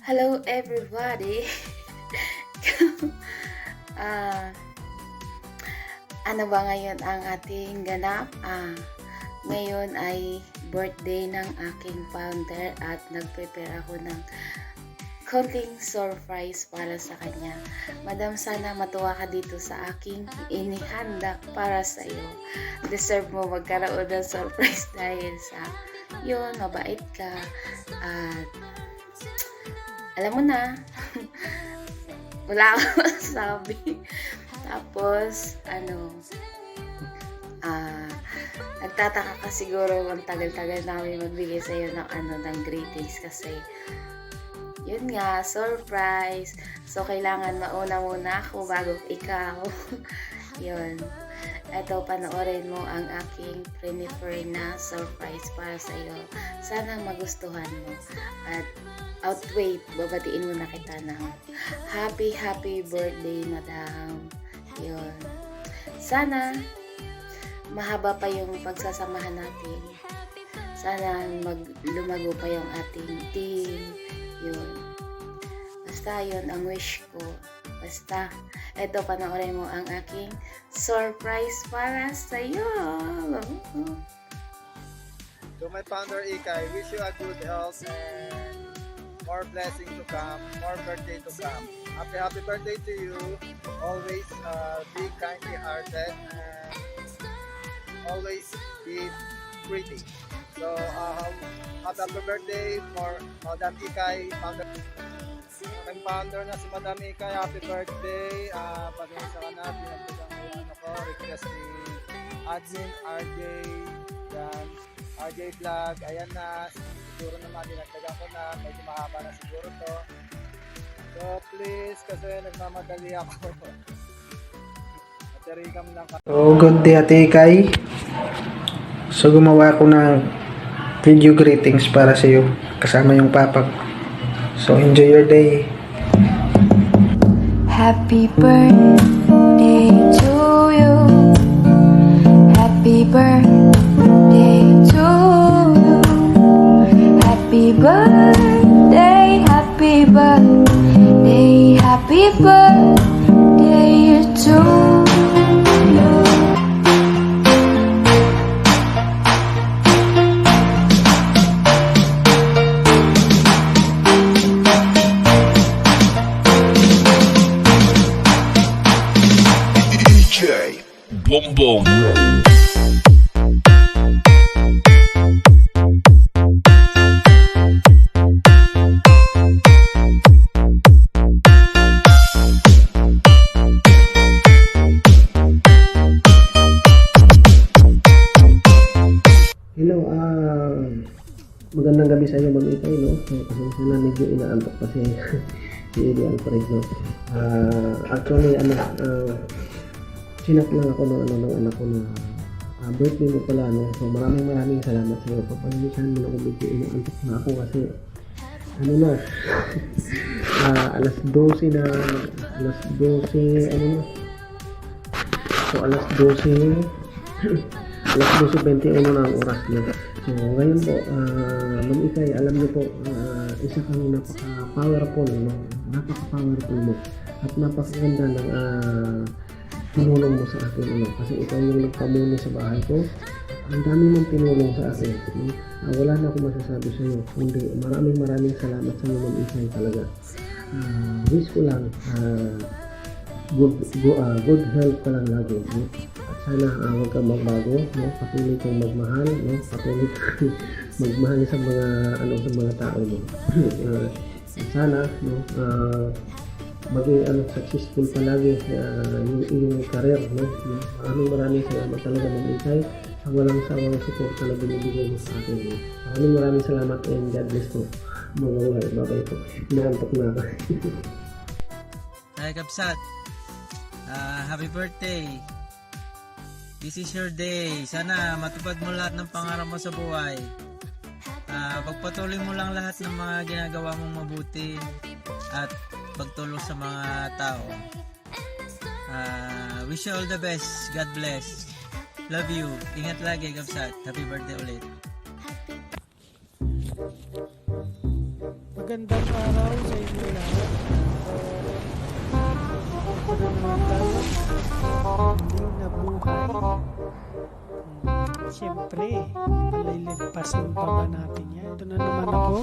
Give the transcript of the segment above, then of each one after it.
Hello everybody! Ano ba ngayon ang ating ganap? Ngayon ay birthday ng aking founder at nag-prepare ako ng konting surprise para sa kanya. Madam, sana matuwa ka dito sa aking inihanda para sa iyo. Deserve mo magkaroon ng surprise dahil sa yun, mabait ka at alam mo na, wala akong masabi. Tapos, nagtataka ka siguro ang tagal-tagal namin magbigay sa iyo ng greetings kasi yun nga, surprise. So, kailangan mauna muna ako bago ikaw. Yun. Ito, panoorin mo ang aking prefer na surprise para sa iyo. Sana magustuhan mo. At wait, babatiin mo na kita ng happy birthday, madam. Yun. Sana mahaba pa yung pagsasamahan natin. Sana lumago pa yung ating team. Yun. Basta yun ang wish ko. Basta, eto, panoorin mo ang aking surprise para sa'yo. To my founder Ikay, wish you a good health and more blessing to come, more birthday to come. Happy birthday to you. Always be kindly hearted and always be pretty. So, happy birthday for Madam Ikay, founder. Ang founder na si Madam Ikay, happy birthday. Pag-isa ka na, pinagpusan ko yung request ni Admin RJ, yan, RJ Vlog, ayan na, siguro naman dinagdagan ko na, medyo mahaba na siguro to. So please, kasi nagmamadali ako. Matirikam lang ka. So, good day Ate Ikay. So, gumawa ako ng video greetings para sa iyo kasama yung papak. So, enjoy your day. Happy birthday to you. Happy birthday to you. Happy birthday, happy birthday, happy birthday to you. DJ Bombom. Hello, magandang gabi sa inyo Ma'am Ikay, no? So, pasensya na, medyo inaantok pa si Eddie Alfred, no? Actually, sinap lang ako ng anak ko na birthday mo pala, no? So, maraming salamat sa iyo. Papalisan mo na ako, medyo inaantok na ako kasi alas 12 na, alas 12, So, alas 12, alas 12:21 na ang oras niya. So, ngayon po, Ma'am Ikay, alam niyo po, isa kang napaka-powerful, no? Napaka-powerful mo. At napakaganda ng tinulong mo sa akin, ano? Kasi ikaw yung nagpamuni sa bahay ko. Ang dami mong tinulong sa akin, no? Wala na akong masasabi sa iyo. Kundi, maraming salamat sa iyo, Ma'am Ikay, talaga. Wish ko lang, good health ka lang lagi, no? At sana huwag kang magbago, no? Patuloy kang magmahal, no? Patuloy kang magmahal sa mga tao mo. Sana, no? Maging successful palagi yung iyong career, no? Maraming salamat talaga, Ma'am Ikay, sa walang sawang support na binibigay mo sa akin, no? Maraming salamat and God bless po. Mga babay po. Inaantok na ako. Hi Kapsat, happy birthday. This is your day. Sana matupad mo lahat ng pangarap mo sa buhay. Pagpatuloy mo lang lahat ng mga ginagawa mong mabuti at pagtulong sa mga tao. Wish you all the best. God bless. Love you. Ingat lagi, Kapsat. Happy birthday ulit. Magandang araw sa inyo lahat. Ito na naman tayo. Hindi na buhay. Siyempre, palalagpasin pa ba natin yan? Ito na naman ako.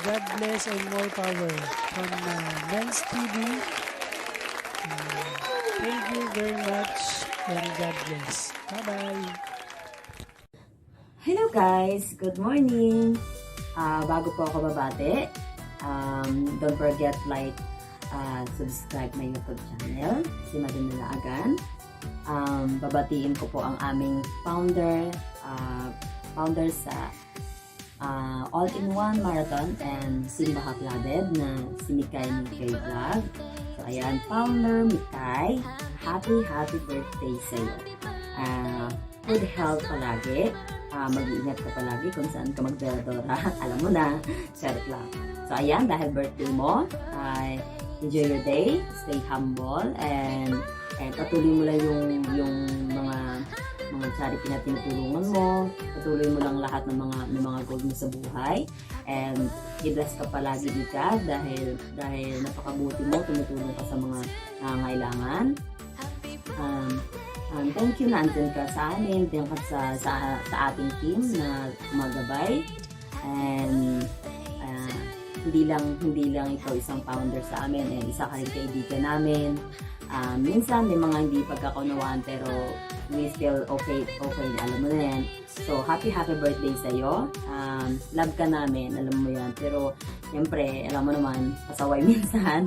God bless and more power from Men's TV. Thank you very much and God bless. Bye-bye. Hello guys! Good morning! Bago po ako babate, don't forget subscribe my YouTube channel, si Madam Nalaagan. Babatiin ko po ang aming founder sa All-in-One Marathon and Simba Hapladed na si Mikay Vlog. So ayan, founder Mikay, happy birthday sa'yo. Good health palagi. Mag-iingat ka palagi kung saan ka magdadora. Alam mo na, charot lang. So ayan, dahil birthday mo, enjoy your day, stay humble, and patuloy mo lang yung mga charity na tinutulungan mo. Patuloy mo lang lahat ng mga goal mo sa buhay. And i-bless ka palagi Mika dahil napakabuti mo, tumutulong ka sa mga nangangailangan. Thank you na andyan ka sa amin, andyan ka sa ating team na magabay. And hindi lang ikaw isang founder sa amin, and isa ka rin kaibigan namin. Minsan may mga hindi pagkakaunawaan pero we still okay, alam mo na yan. So happy birthday sa'yo. Love ka namin, alam mo yan. Pero siyempre, alam mo naman, pasaway minsan.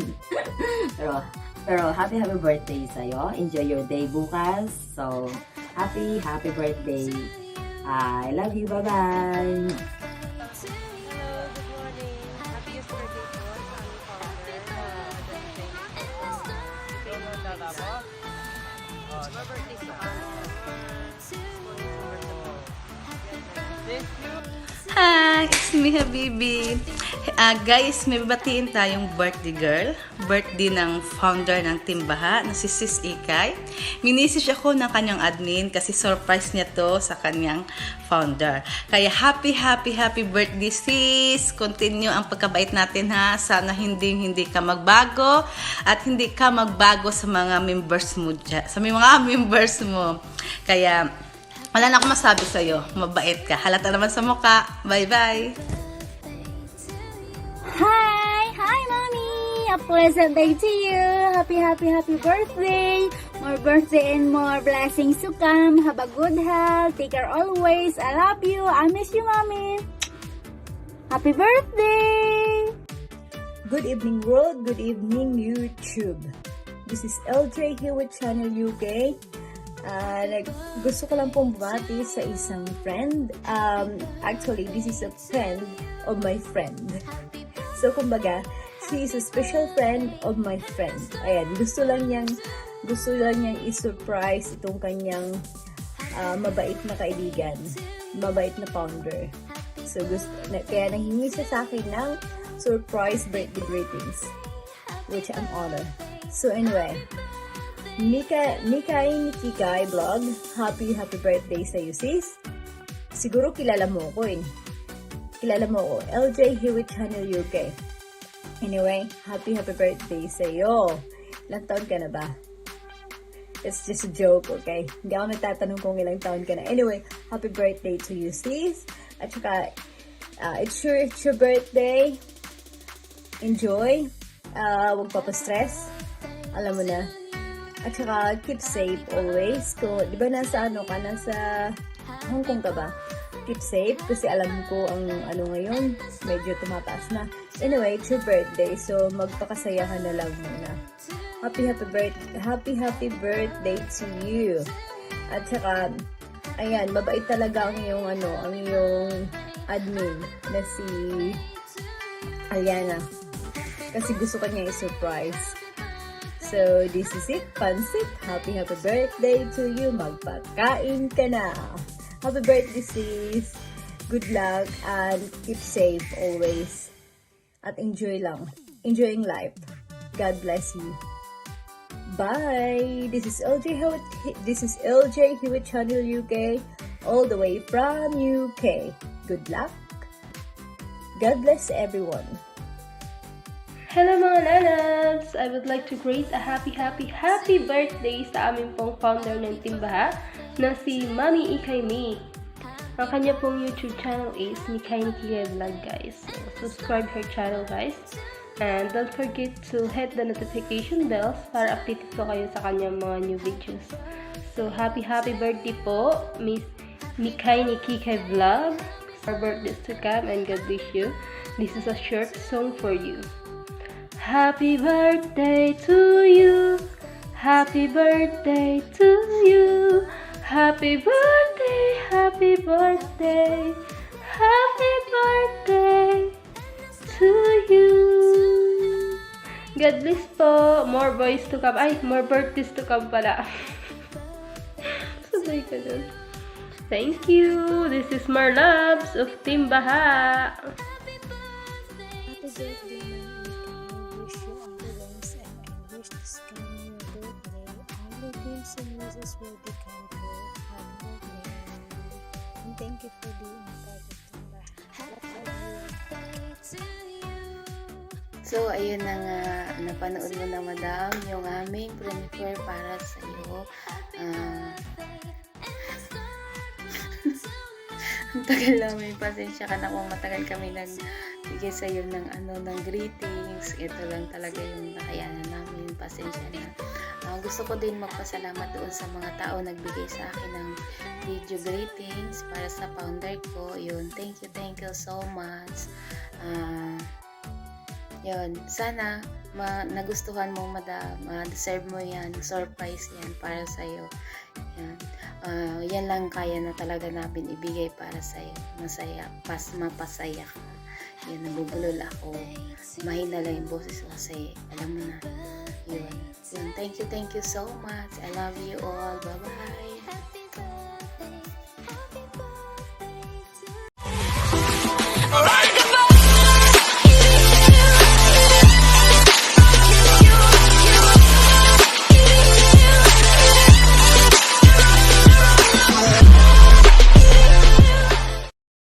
pero happy birthday sa'yo. Enjoy your day bukas. So happy birthday. I love you, bye-bye. Hi! It's me, Habibi. Guys, may babatiin tayong birthday girl. Birthday ng founder ng Timbaha na si Sis Ikay. Minisage ako ng kanyang admin kasi surprise niya to sa kanyang founder. Kaya happy birthday sis! Continue ang pagkabait natin ha. Sana hindi ka magbago at hindi ka magbago sa mga members mo dyan. Sa mga members mo. Kaya wala na akong masabi sa'yo. Mabait ka. Halata naman sa mukha. Bye-bye! Hi, Mommy! A pleasant day to you! Happy birthday! More birthday and more blessings to come. Have a good health. Take care always. I love you. I miss you, Mommy. Happy birthday! Good evening, world. Good evening, YouTube. This is LJ here with Channel UK. Gusto ko lang pong bumati sa isang friend. Actually, this is a friend of my friend. So, kumbaga, she is a special friend of my friend. Ayan, gusto lang niyang i-surprise itong kanyang mabait na kaibigan, mabait na founder. So, kaya nanghingi siya sa akin ng surprise birthday greetings, which I'm honored. So, anyway, Mikay Vlog, happy birthday sa iyo, sis. Siguro kilala mo ko eh. Kilala mo ko, LJ here with Channel UK. Anyway, happy birthday sa iyo. Ilang taon ka na ba? It's just a joke, okay? Hindi ako nagtatanong kung ilang taon ka na. Anyway, happy birthday to you, sis. At saka, it's your birthday. Enjoy. Huwag papastress. Alam mo na. At saka, keep safe always. Kung, di ba nasa Hong Kong ka ba? keep safe kasi alam ko ang ano ngayon, medyo tumataas na. Anyway, it's your birthday, so magpakasaya ka na lang muna. Happy birthday to you. At saka, ayan, mabait talaga ang iyong admin na si Aliana. Kasi gusto kanya i-surprise. So, this is it, Pansit. Happy birthday to you. Magpakain ka na. Happy birthday, sis. Good luck and keep safe always. At enjoy lang. Enjoying life. God bless you. Bye. This is LJ Hewitt Channel UK, all the way from UK. Good luck. God bless everyone. Hello mga nanabs! I would like to greet a happy birthday sa aming pong founder ng Timbaha na si Mami Ikay Mi. Ang kanya pong YouTube channel is Mikay Nikki Vlog, guys. So, subscribe her channel, guys. And don't forget to hit the notification bells para updated po kayo sa kanyang mga new videos. So, happy birthday po, Miss Mikay Nikki Vlog. For birthdays to come and God bless you. This is a short song for you. Happy birthday to you. Happy birthday to you. Happy birthday, happy birthday. Happy birthday to you. God bless po. More boys to come. Ay, more birthdays to come pala. Sabay ka dun. Thank you. This is Marlabs of Timbaha. Happy birthday, I wish you all the best and I wish this coming your birthday, all the dreams and wishes will become true. Happy birthday. And thank you for being part of So, ayun na nga, napanood mo na madam yung aming premiere para sa iyo. Ang tagal namin, pasensya ka na kung matagal kami nagbigay sa iyo ng greetings. Ito lang talaga yung nakayanan namin, pasensya na. Gusto ko din magpasalamat doon sa mga tao nagbigay sa akin ng video greetings para sa founder ko. Yun, thank you so much. Yun, sana nagustuhan mo madam, deserve mo yan, surprise yan para sa'yo. Yan. Yan lang kaya na talaga namin ibigay para sa'yo. Masaya, mapasaya ka. Yan, nabubulol ako. Mahina lang yung boses ko kasi alam mo na. Yun. Thank you so much. I love you all. Bye-bye.